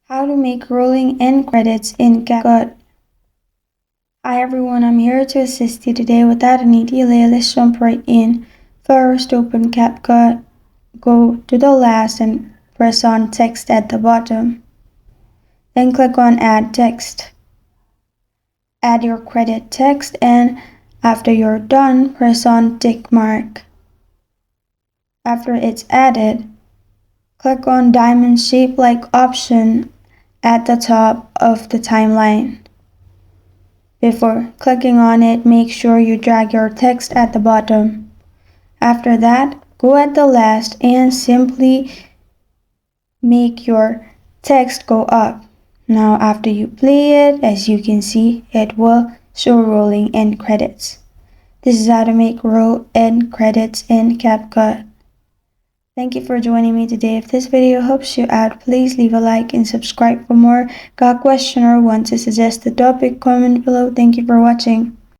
How to make rolling end credits in CapCut. Hi everyone, I'm here to assist you today. Without any delay, let's jump right in. First, open CapCut, go to the last and press on text at the bottom. Then click on add text. Add your credit text and after you're done, press on tick mark. After it's added, click on diamond shape like option at the top of the timeline. Before clicking on it, make sure you drag your text at the bottom. After that, go at the last and simply make your text go up. Now after you play it, as you can see, it will show rolling end credits. This is how to make roll end credits in CapCut. Thank you for joining me today. If this video helps you out, please leave a like and subscribe for more. Got a question or want to suggest a topic? Comment below. Thank you for watching.